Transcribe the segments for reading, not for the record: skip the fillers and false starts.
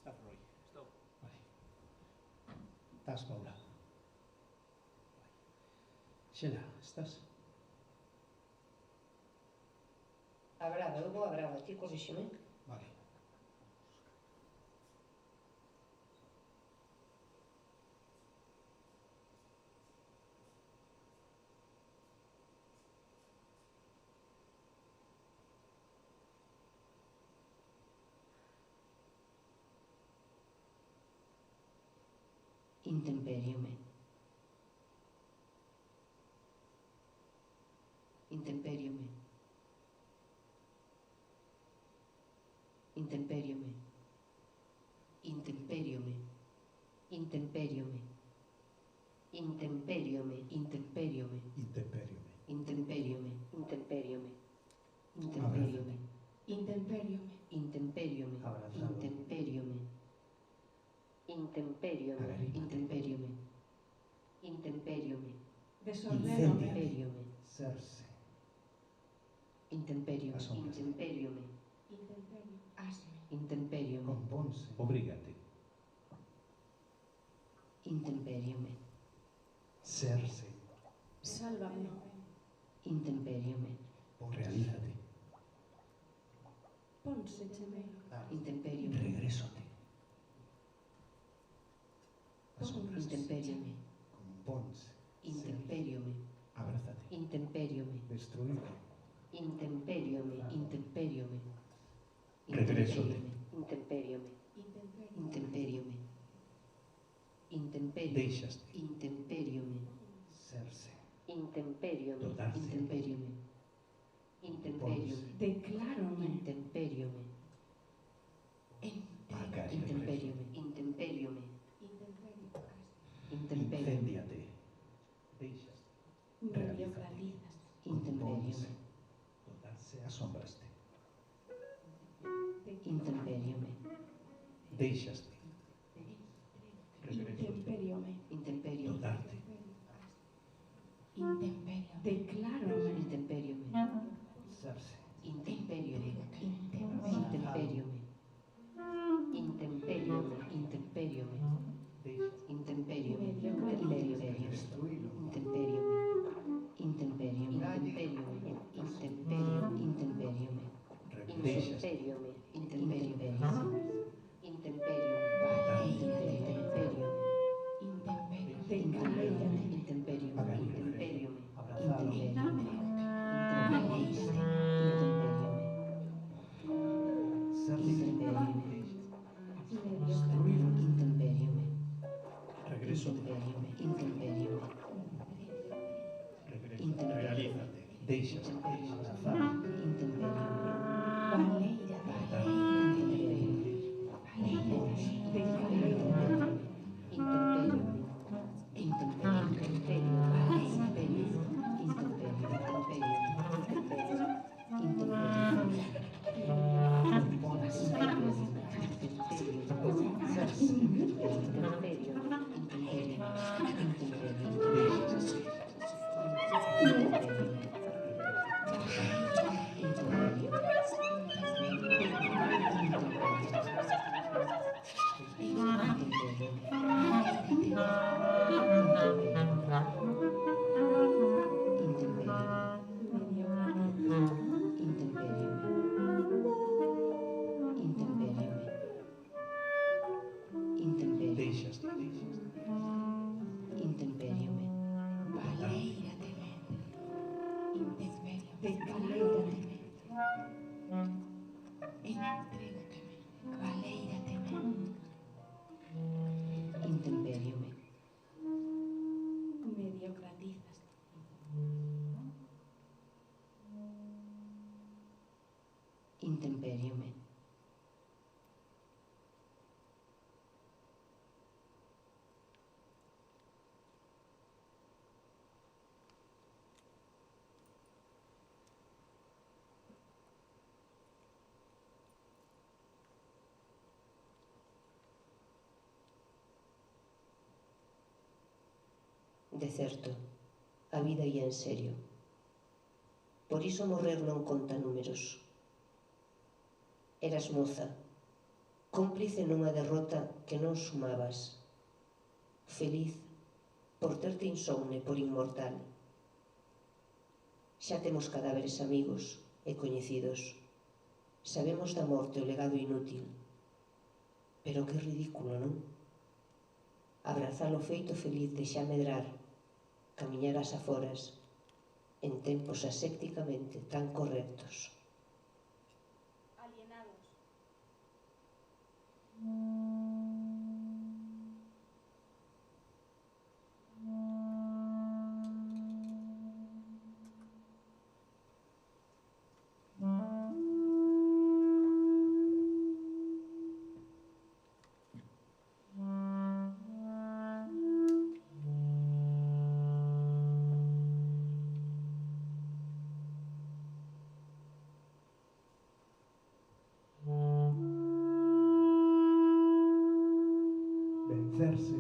Estás, Roy. Stop. Vale. Estás, Paula. Vale. Xela, estás? A brava, eu vou a brava, ti corríxeme. Vale. Intemperiome. Intemperiome. Intemperiome. Intemperiome. Intemperiome. Intemperiome. Intemperiome. Intemperiome. Intemperiome. Intemperiome. Intemperiome. Intemperiome. Intemperiome. Abrazado. Intemperiome. Intemperiome. Agarrímate. Intemperiome. Intemperiome. Desordéname. Intemperiome. Serse. Intemperiome. Asombra. Intemperiome. Intemperio. Hazme. Intemperiome. Componse. Obrígate. Intemperiome. Serse. Sálvame. Intemperiome. Realízate. Pónsecheme. Intemperiome. Regresote. Asombrase. Intemperiome. Componse. Intemperiome. Abrázate. Intemperiome. Destruirte. Intemperiome. Intemperiome. Regresote. Intemperiome. Intemperio. Intemperiome. Intemperiome. Deixaste. Intemperiome. Serse. Intemperiome. Dotarse. Intemperiome. Intemperiome. Declárome. Intemperiome. Acá. Intemperiome. Intemperiome. Intemperio. Hazme. Intemperiome. Incéndiate. Deixaste. Mediocratizas. Intemperiome. Dotarse. Asombraste. Intemperiome. Deixaste. Intemperiome. Intemperiome. Dotarte. Intemperio. Declárome. Intemperiome. Serse. Intemperiome. Intemperio. Intemperiome. Intemperiome. Intemperiome. Deixaste. Intemperiome. Mediocre. Destruirlo. Intemperiome. Intemperiome. Intemperiome. Intemperiome. Intemperiome. Deixaste. Intemperiome. Intemperiome. Intemperiome. Intemperio. Intemperiome. Declárome. Intemperiome. Intemperiome. Abrazado. Serse. Destruirlo. Intemperiome. Regresote. Intemperiome. Regreso. Realízate. Deixaste. Abrazar. Intemperiome. Valeira. Deixaste. Intemperiome. Valeira. Intemperio. Declárome. Entrégame. Valeira. Intemperiome. Mediocratizas. Intemperiome. De certo, a vida ia en serio. Por iso morrer non conta números. Eras moza, cómplice nunha derrota que non sumabas, feliz por terte insomne por inmortal. Xa temos cadáveres amigos e coñecidos, sabemos da morte o legado inútil, pero que ridículo, non? Abrazar o feito feliz de xa medrar, camiñar as aforas, en tempos asépticamente tan correctos. Alienados. Vencerse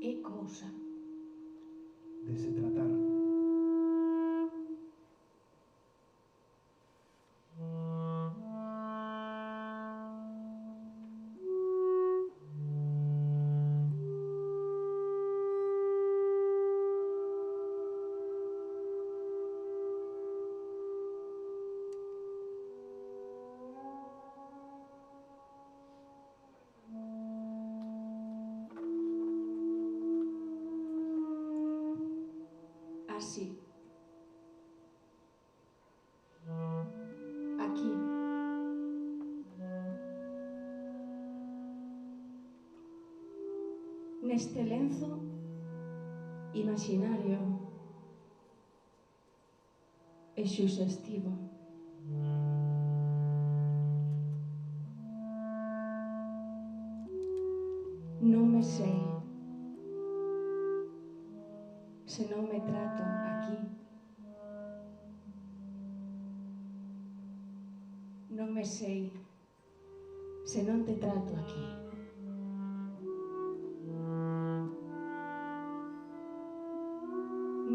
É cousa. de se tratar. Así. Aquí. Neste lenzo imaginario e suxestivo. Non me sei se non me trato aquí. Non me sei se non te trato aquí.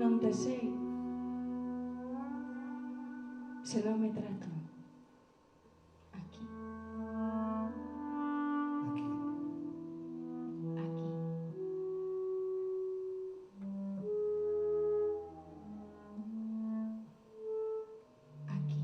Non te sei se non me trato aquí. Aquí. Aquí. Aquí. Aquí.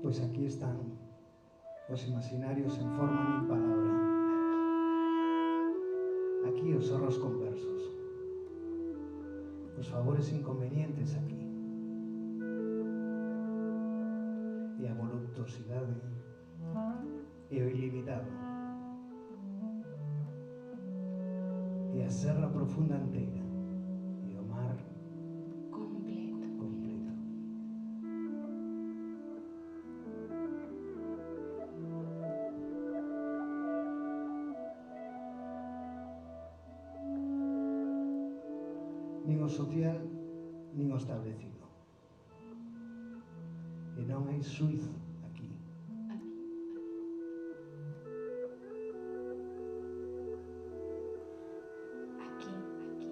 Pois aquí están os imaginarios en forma nin palabra. Aquí os zorros conversos. Os favores inconvenientes aquí. E a voluptuosidade e o ilimitado. E a serra profunda inteira. E o mar Completo. completo. Nin o social, nin o establecido. E non hai suizo aquí. Aquí. Aquí. Aquí.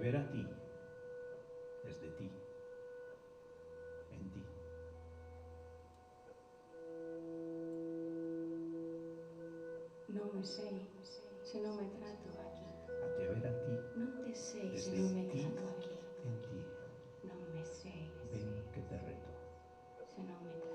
ver a ti, desde ti, en ti. Non me sei se non me trato aquí. A te ver a ti, Non te sei se desde non me ti, trato aquí. en ti. Non me sei Ven que te reto. se non me trato.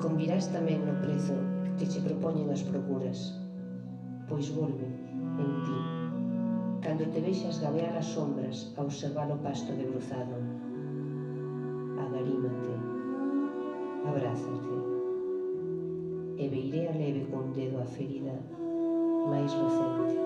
Convirás tamén no prezo que che propoñen as procuras, pois volve, en ti, cando te vexas gabear as sombras a observar o pasto debruzado. Agarímate, abrázate, e beiré a leve con dedo a ferida máis recente.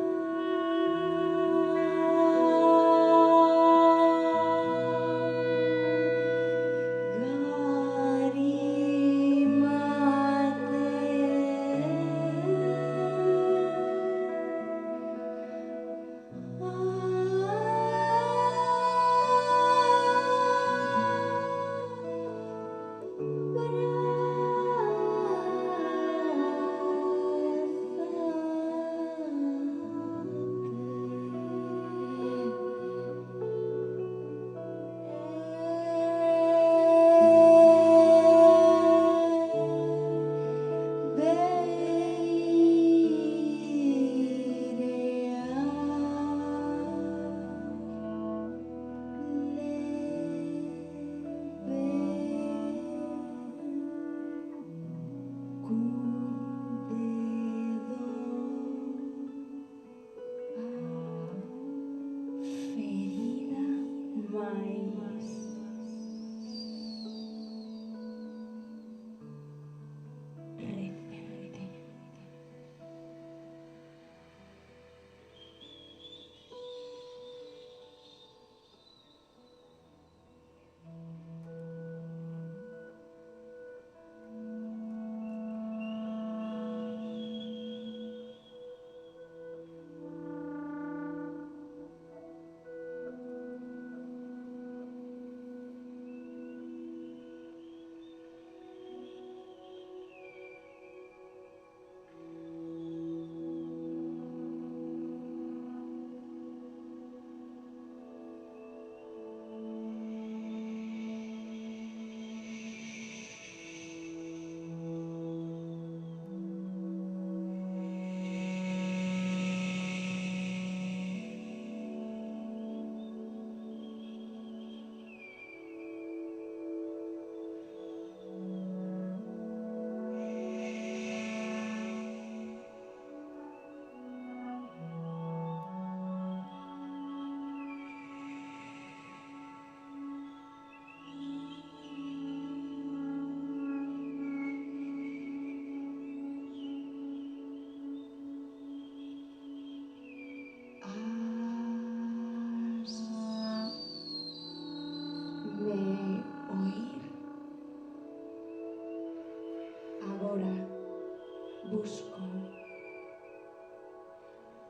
Busco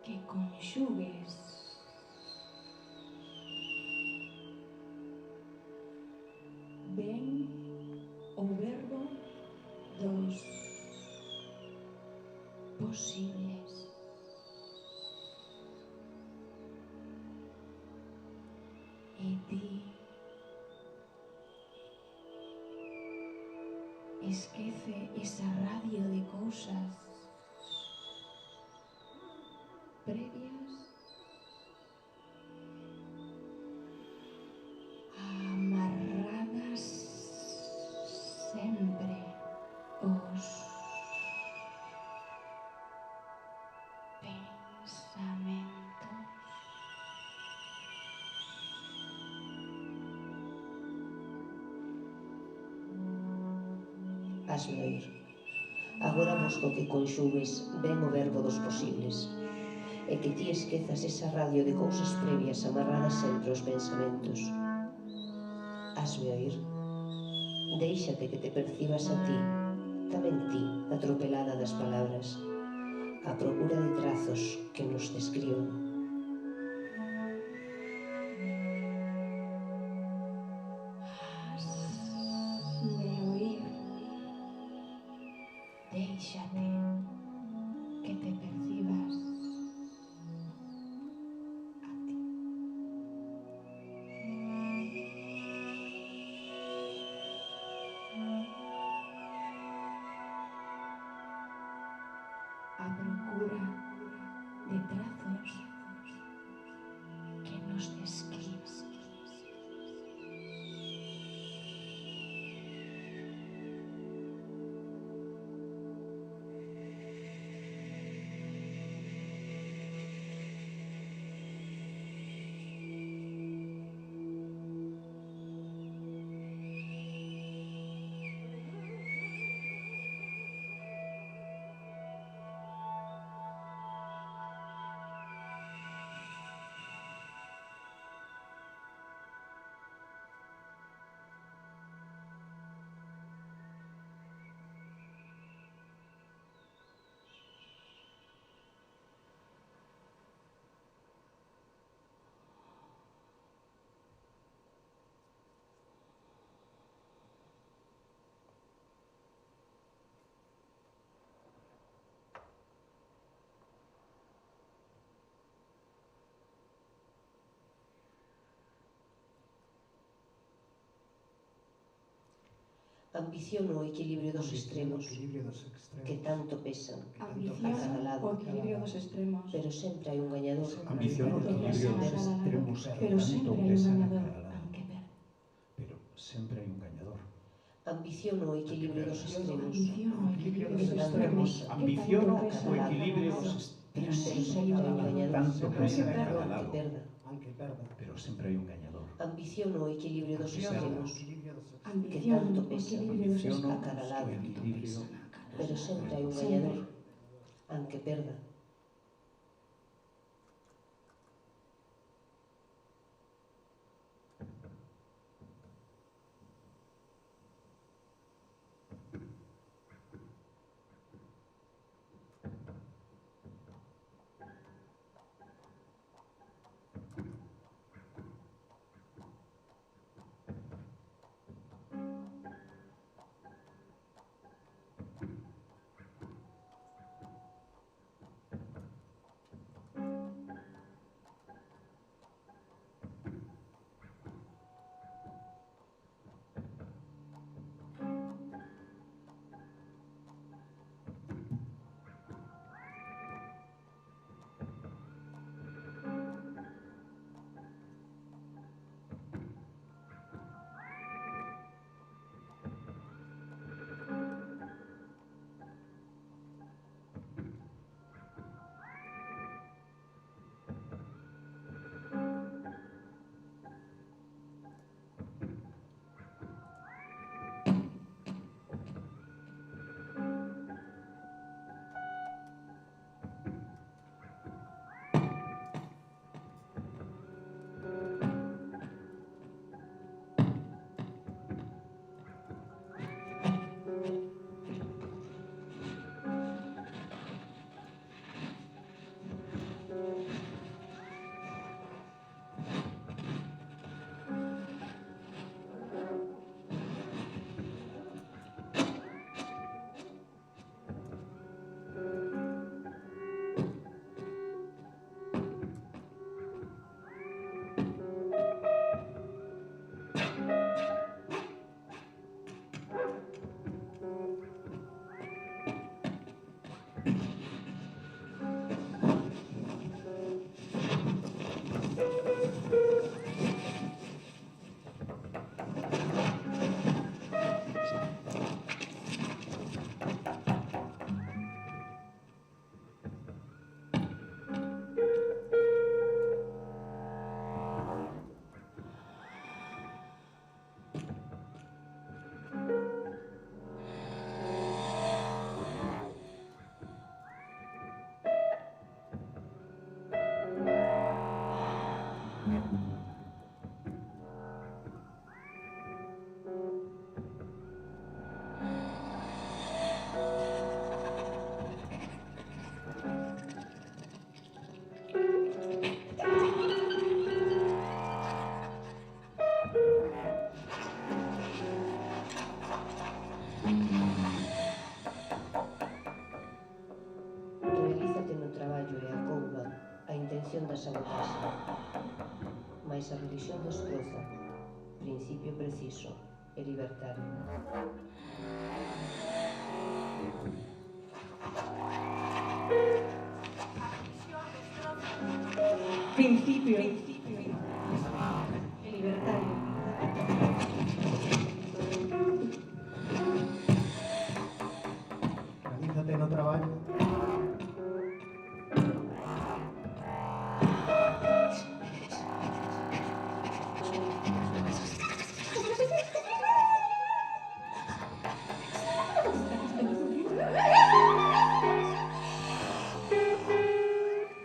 que conxugues ben o verbo dos posibles. que ti esquece esa radio de cousas previas amarradas sempre os pensamentos. Hasme oír. Agora busco que conxugues ben o verbo dos posibles e que ti esquezas esa radio de cousas previas amarradas sempre aos pensamentos. Hasme oír. Déixate que te percibas a ti, tamén ti, atropelada das palabras, a procura de trazos que nos describan. Hasme oír. Déixate que te percibas a ti. A procura de trazos que nos describen. Ambiciono o equilibrio dos extremos que tanto pesan Ambición a cada lado, o equilibrio dos extremos, pero sempre hai un gañador. Ambición o equilibrio dos extremos que pero tanto sempre hai un pesan a gañador, cada lado. aunque perde. Pero sempre hai un gañador. Ambiciono o equilibrio dos extremos Ambición o equilibrio dos que tanto extremos, pesan, Ambiciono que tanto o pesa equilibrio a dos cada lado, pero extremos sempre hai un que gañador. tanto tanto pesan pesan a cada aunque lado. perda. Aunque perda. Pero sempre hai un gañador. Ambiciono o equilibrio dos Ambición, extremos equilibrio dos extremos. que Ambición tanto o pesan equilibrio dos Ambiciono a cada lado, o equilibrio pero sempre hai un Sempre. gañador, aunque perda. mais a religión destroza, principio preciso e libertario. Principio e libertario. Realízate no traballo.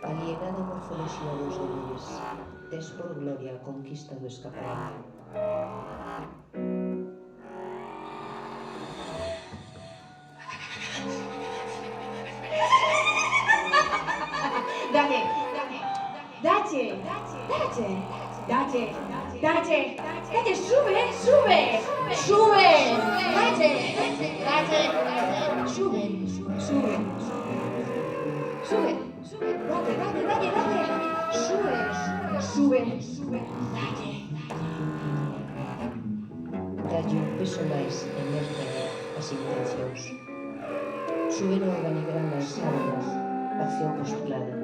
Alienada morfología dos deberes, tes por gloria a conquista do escaparate. Dalle, dalle, dalle, dalle, dalle, sube, sube, sube, dalle, sube, sube, sube, dalle, sube, dalle. Dalle un peso máis e mércale as intencións. Sube no organigrama as sábanas, acción postulada,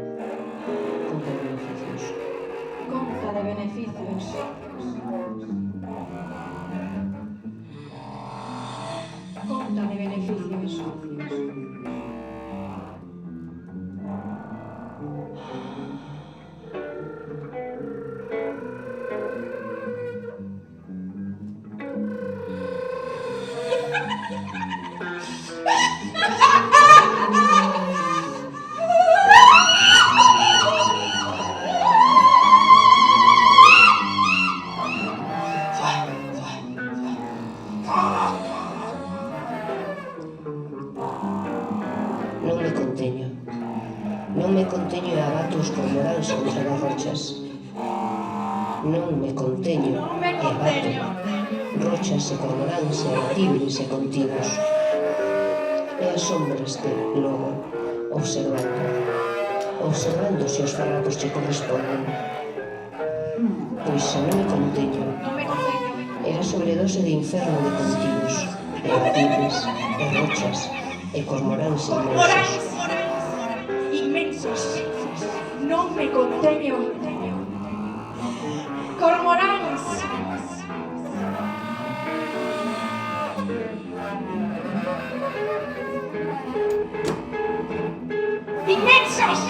conta de beneficios. Conta de beneficios. Conta de beneficios. Non me conteño e abato os cormoráns contra as rochas. Non me conteño e abato rochas e cormoráns abatibles e contidos. E as sombras que, logo, observando se os farrapos che corresponden. Pois se non me conteño, era sobredose de inferno de contidos, e abatibles, e rochas, e cormoráns inmensos. Non me conteño. Cormoráns. Inmensos.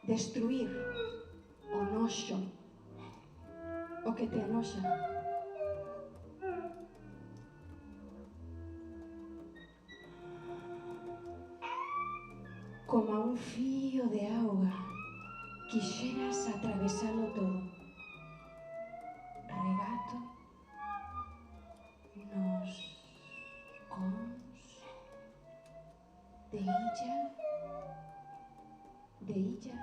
Destruir o noxo, o que te anoxa. Como a un fío de auga, quixeras atravesalo todo. Regato nos cons de illa,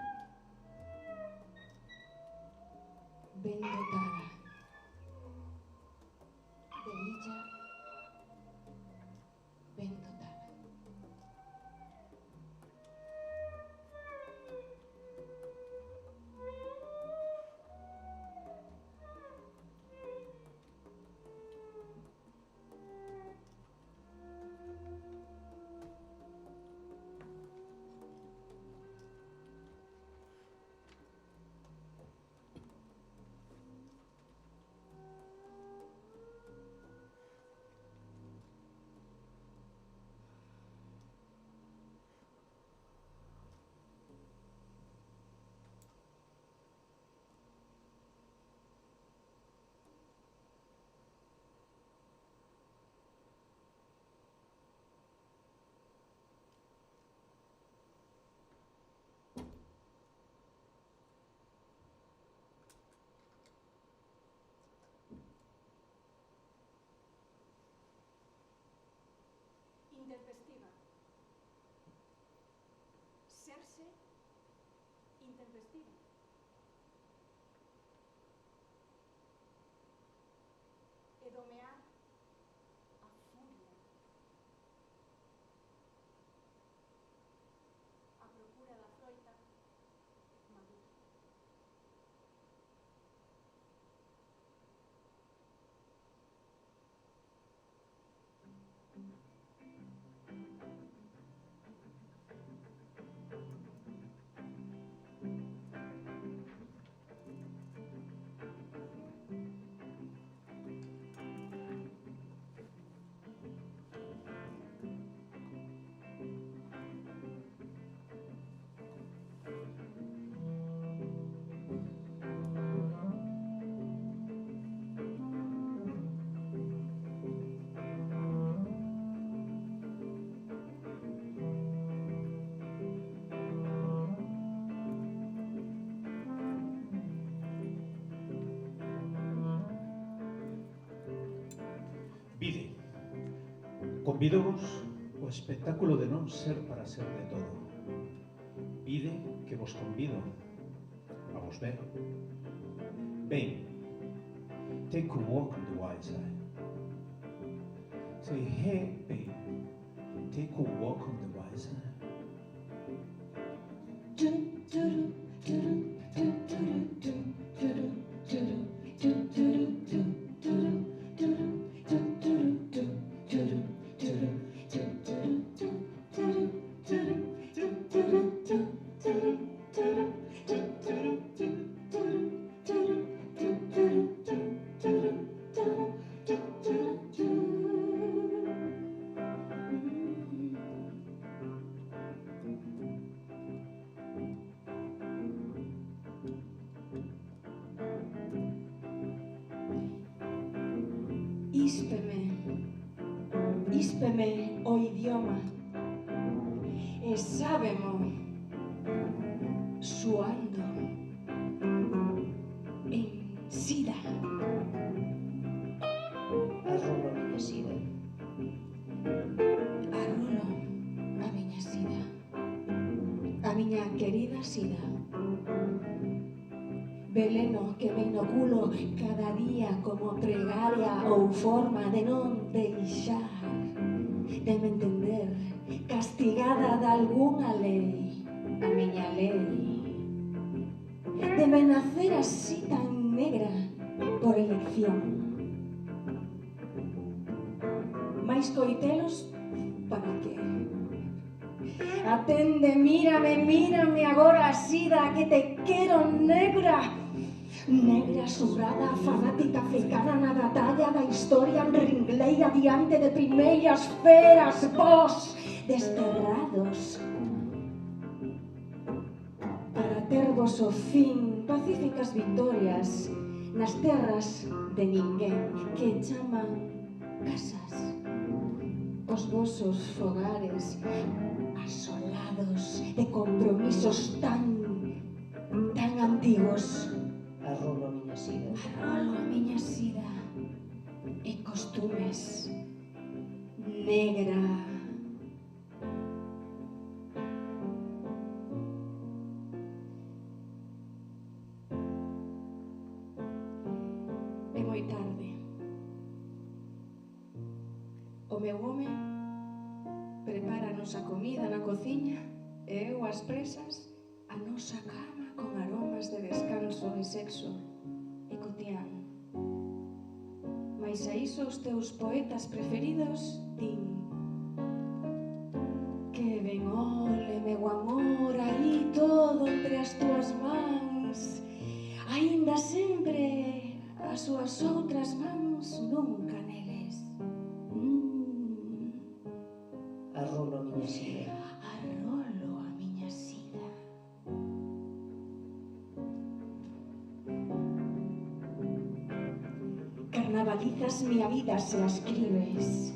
ben dotada. De illa, ben dotada. Intempestiva. Serse intempestiva. E domear a furia. A procura da froita madura. Vide, convidovos o espectáculo de non ser para ser de todo. Vide que vos convido a vos ver. Ben, take a walk on the wild side. Say, hey, babe, take a walk on the wild side. Íspeme o idioma e sábemo suando en sida. Arrulo a miña sida. Arrulo a miña sida, a miña querida sida. Veleno que me inoculo cada día como pregaria ou forma de non deixar de me entender castigada de algunha lei, a miña lei, de me nacer así tan negra por elección. Mais coitelos para que? Atende, mírame agora así da que te quero negra. Negra, surrada, fanática, africana na batalla da historia, ringleia diante de primeiras feras, vos, desterrados tervos o fin, pacíficas victorias nas terras de ninguén que chaman casas. Os vosos fogares asolados de compromisos tan antigos. Arrolo a miña sida. Arrolo a miña sida e costumes negra. É moi tarde. O meu home prepáranos a comida na cociña e eu ás presas a nosa cama con aromas de descanso e sexo e cotián. Mais a iso os teus poetas preferidos din: que ben ole, meu amor, aí todo entre as túas mans, aínda sempre as súas outras mans nunca neles. Arrolo a miña sida. Arrolo a miña sida. Carnavalizas miña vida se a escribes,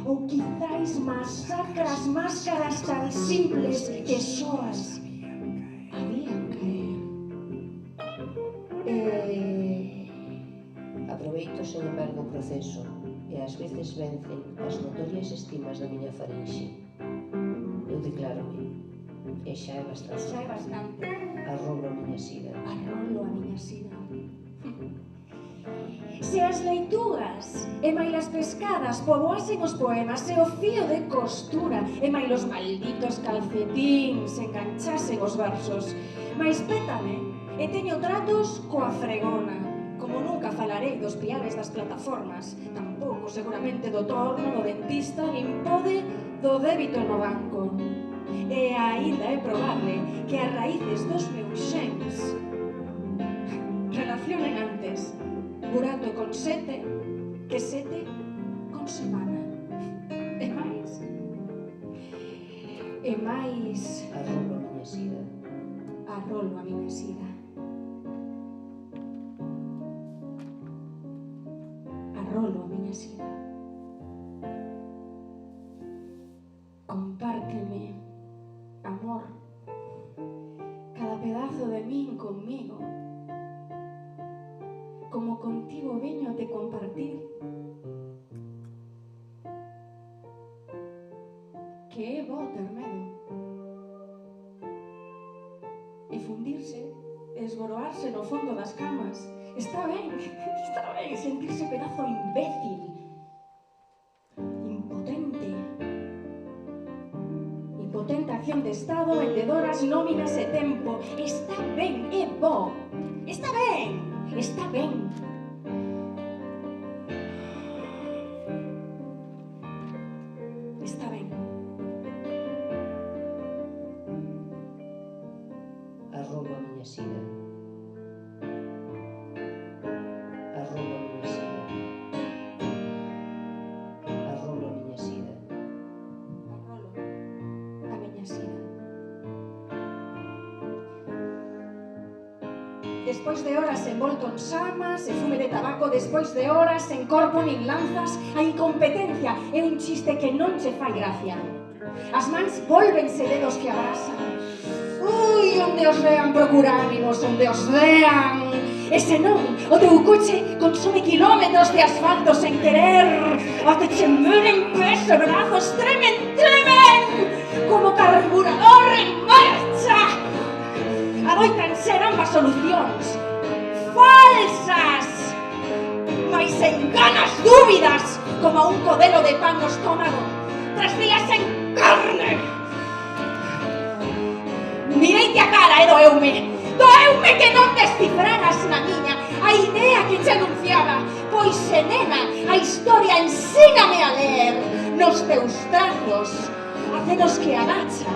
ou quizáis masacras máscaras tan simples que soas habían caer. Aproveito, sen embargo, o proceso e ás veces vencen as notorias estimas da miña farinxe. Eu declárome, e xa é bastante. Xa é bastante. Arrolo a miña sida. Arrolo a miña sida. Se as leituras e mailas pescadas poboasen os poemas e o fío de costura e mailos malditos calcetíns enganchasen os versos, mais pétame e teño tratos coa fregona. Como nunca falarei dos piares das plataformas, tampouco seguramente do torno do dentista, nin pode do débito no banco. E aínda é probable que as raíces dos meus xens relacionen antes burato con sete que sete con semana. E máis Arrolo a miña sida. arrolo a miña sida. Arrolo a miña sida. Compárteme, amor, cada pedazo de min conmigo, como contigo veño a te compartir. Que é bo ter medo e fundirse e esboroarse no fondo das camas. Está ben sentirse pedazo imbécil, impotente acción de Estado, vendedoras, nóminas e tempo. Está ben, é bo, está ben. Está ben. Está ben. Arrolo a miña sida. Arrolo a miña sida. Arrolo a miña sida. Arrolo a miña sida. Despois de horas envolto en samas e fume de tabaco, despois de horas en corpo nin lanzas, a incompetencia é un chiste que non che fai gracia. As mans volvense dedos que abrasan. Ui, onde os vean procura ánimos, onde os vean. E se non, o teu coche consome kilómetros de asfalto sen querer, até che mueren pés e brazos, tremen, como carburador en marcha. Adoitan ser ambas solucións falsas, mais en ganas dúbidas, como un codelo de pan no estómago tras días en carne. Mireite a cara e doeume que non descifraras na miña a idea que che anunciaba, pois se nena, a historia ensíname a ler nos teus trazos, acenos que agacha.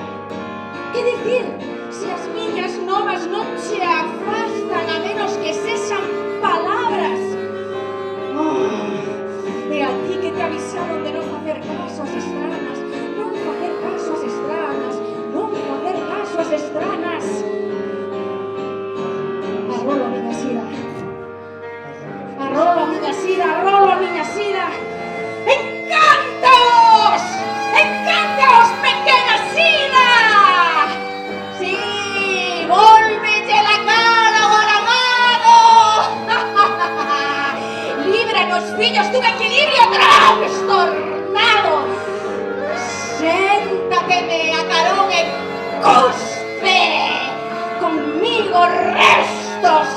Que dicir, se as miñas novas non se afastan a menos que sexan palabras. E a ti que te avisaron de non facer caso ás estranas, non facer caso ás estranas, non facer caso ás estranas. sida, rolo a miña sida. Encantos! Encantos, pequena sida! Sí, volvelle la cara ao aramado! Líbranos, fillos, dun equilibrio trastornado! Séntateme a carón e cuspe! Conmigo restos!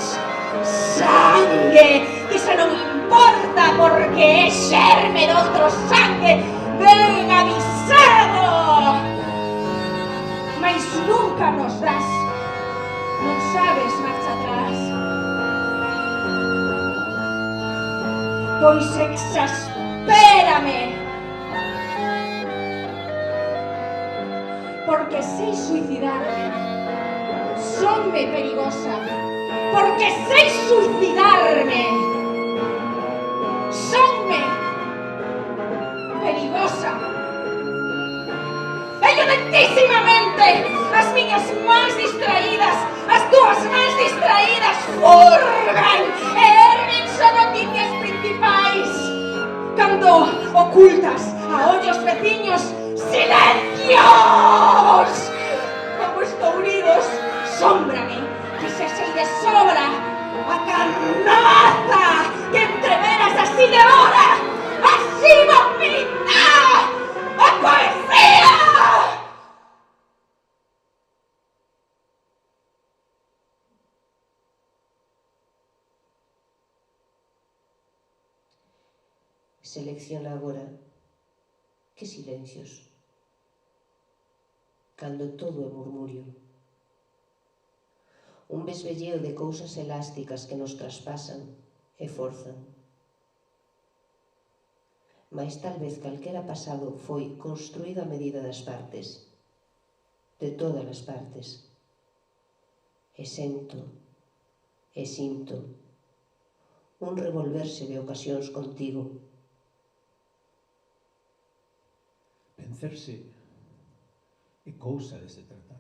Sangue! Que xa non importa porque é xerme doutro sangue ben avisado! Mais nunca nos das, non sabes marcha atrás. Pois exaspérame, porque sei suicidarme, sonme perigosa, porque sei suicidarme, sonme perigosa. Violentísimamente, as miñas mans distraídas, as túas mans distraídas furgan e erguen só noticias principais. Cando ocultas a ollos veciños silencios como estouridos, sómbrame, que xa sei de sobra a carnaza que entreveras así de hora, así vomita a poesía. Selecciona agora que silencios, cando todo é murmurio. Un besbelleo de cousas elásticas que nos traspasan e forzan. Mais tal vez calquera pasado foi construído a medida das partes, de todas as partes. E sento, e sinto, un revolverse de ocasións contigo. Vencerse é cousa de se tratar.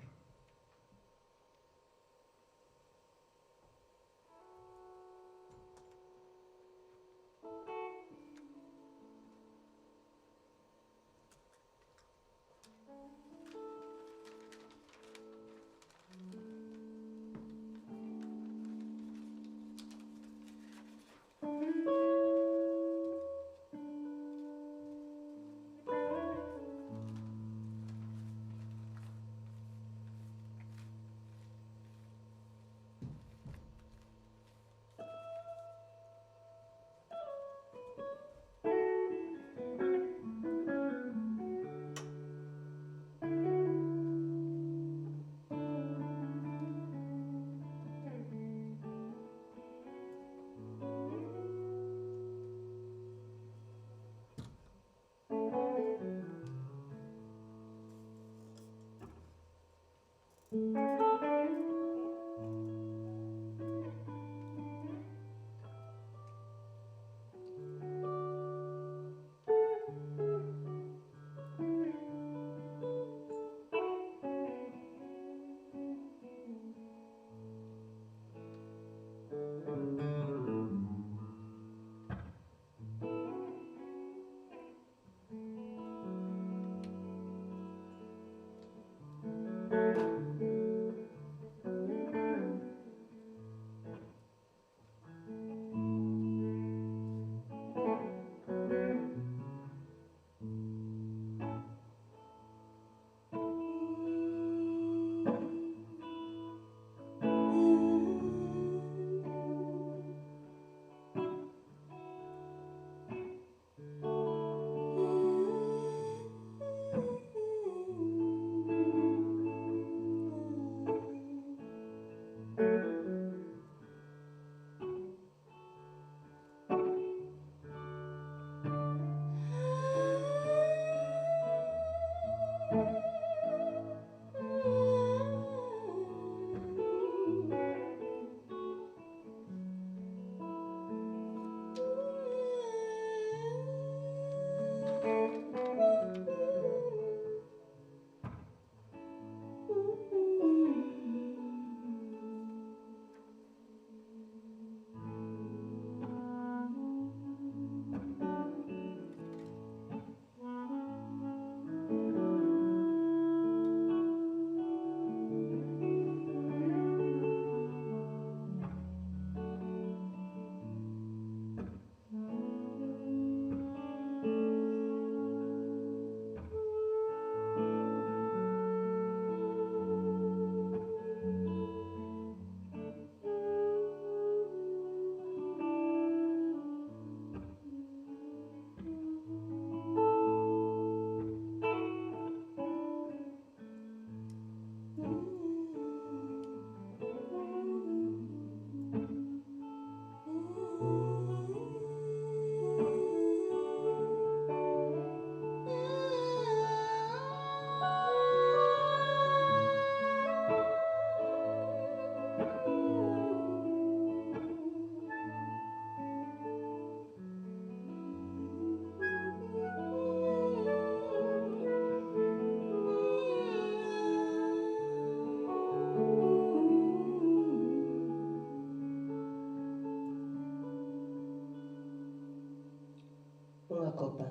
copa.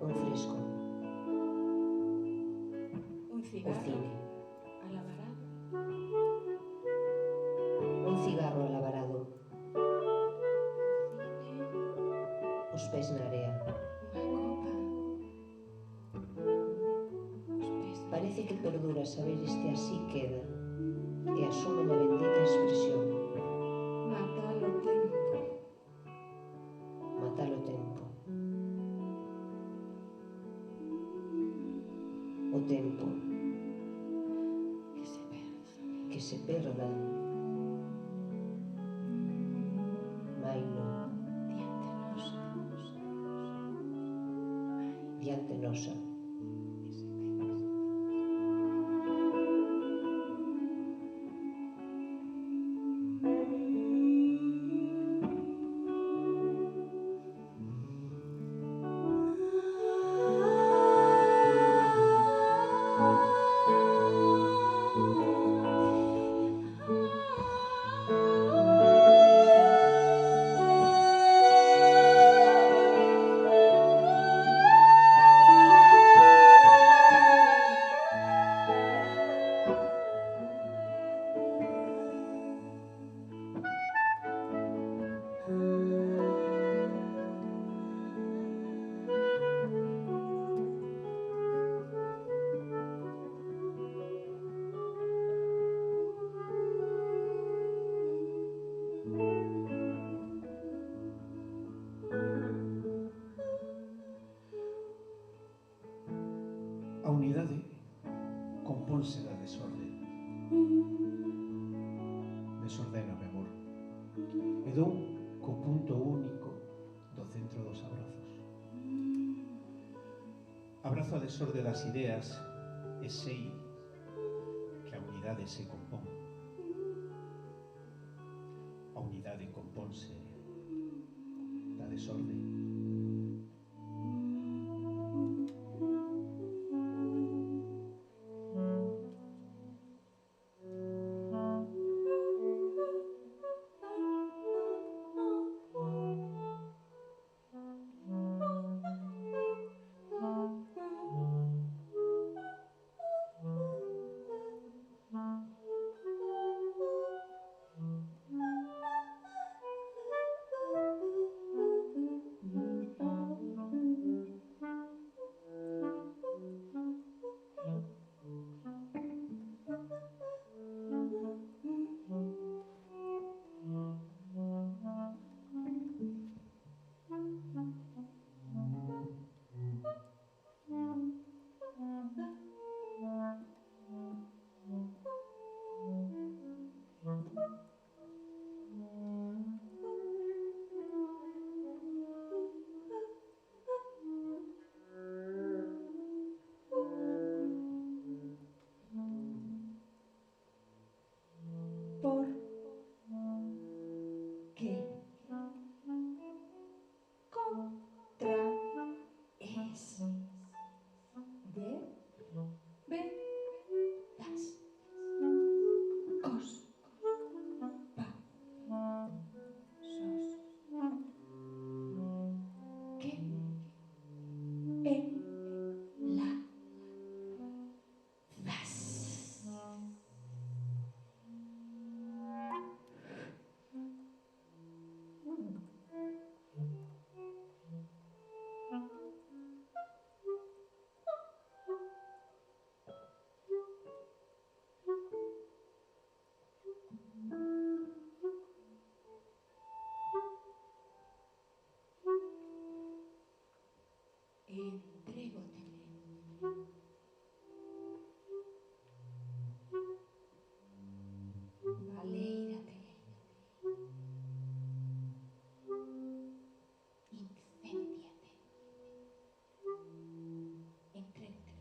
Un fresco. Un O cigarro cine. alabarado. Un cigarro alabarado. Cine. Os pés na area. Unha copa. Os pés na Parece que area. perdura saber este así queda e asume na bendita expresión. Matar o tempo. Matar o tempo. O tempo Que se perda. que se perda. Maino Diante nosa. diante nosa. Que se perda. A unidade compónse da desorde. Desordéname, amor. E dou co punto único do centro dos abrazos. Abrazo a desorde das ideas e sei que a unidade se compón. A unidade compónse da desorde. Por que contra es de veras cos pa sos que en la das. Entrégote. Valéirate. Incéndiate. Entrégate.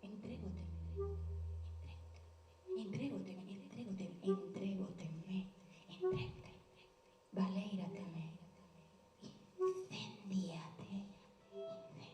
Entrégate. Entrégate. Entrégoteme. Entrégate. Valéirateme. Incéndiate. Incéndiate.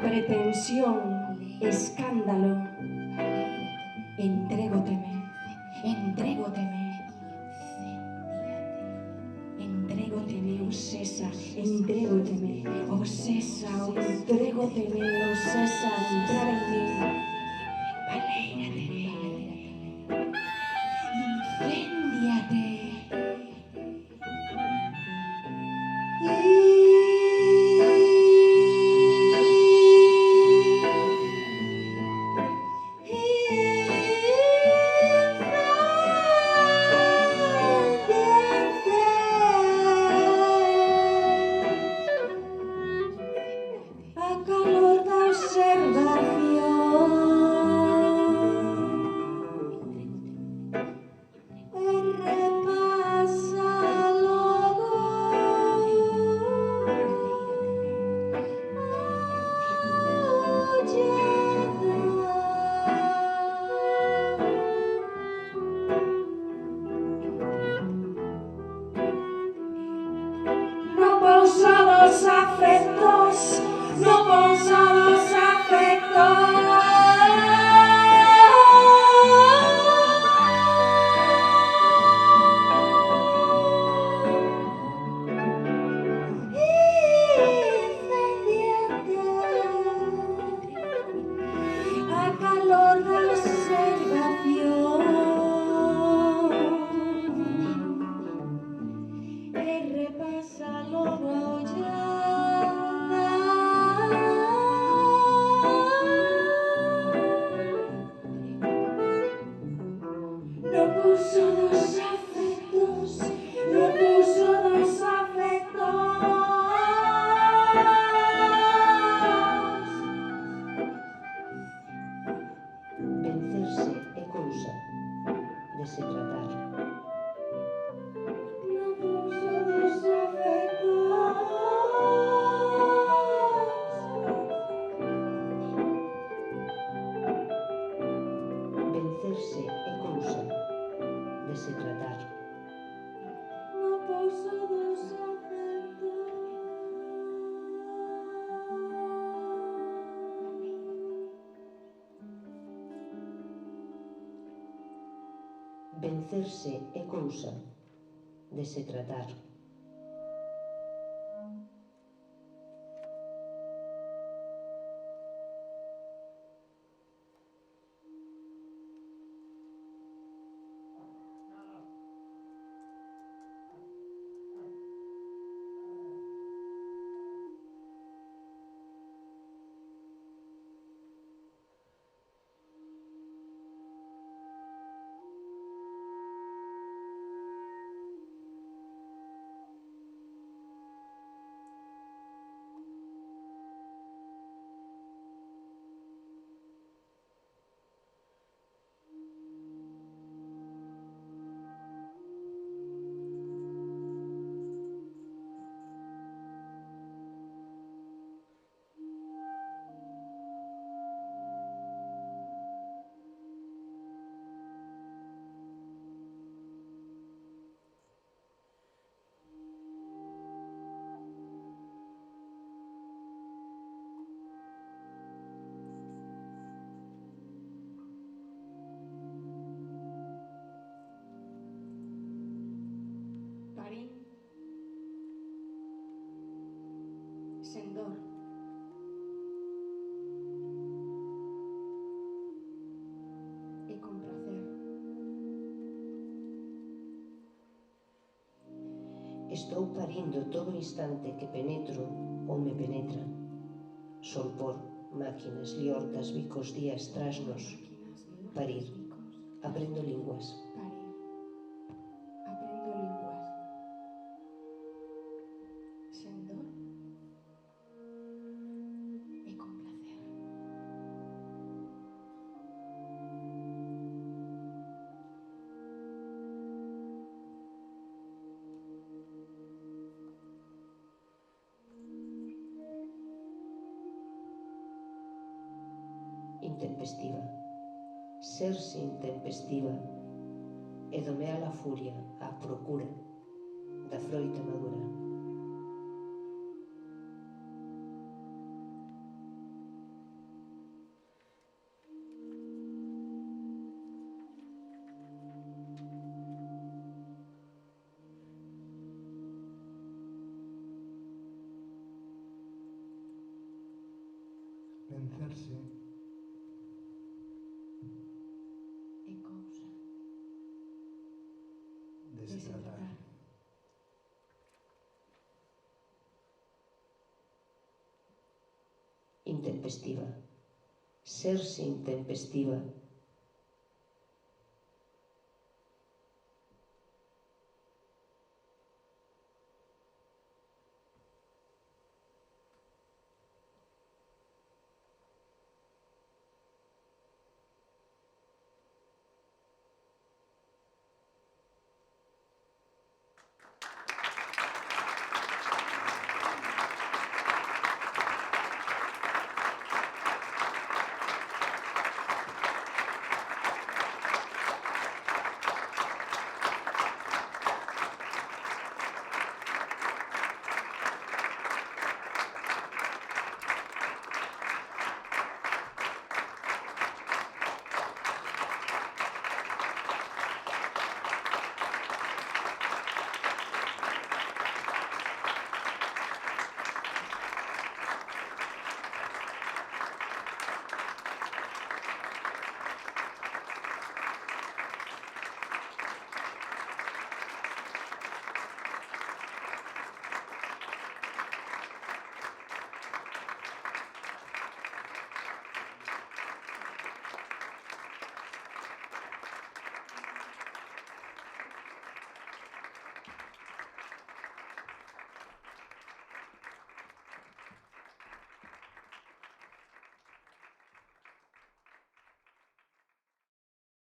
pretensión, escándalo. Entrégoteme, entrégoteme. Entrégoteme, Osesa, entrégoteme, Osesa, entrégoteme, Osesa, entrar en mí. Incéndiate. A calor da observación e repasa logo no pausa dos afectos, no pausa dos afectos. Incendiante, a calor da observación e repasa logo a ollada. No pouso dos afectos, no pouso dos afectos. Vencerse é cousa de se tratar. No pouso dos afectos. Vencerse é cousa de se tratar. No pouso dos afectos. Vencerse é cousa de se tratar. Parín, sen dor. E con placer. Estou parindo todo instante que penetro ou me penetra. Solpor, máquinas, liortas, bicos, días, trasnos. Parir. Aprendo linguas. Parir. Aprendo linguas. Sen dor e con placer. Intempestiva. Serse intempestiva e domear a furia á procura da froita madura. vencerse é cousa de se tratar. Intempestiva. Serse intempestiva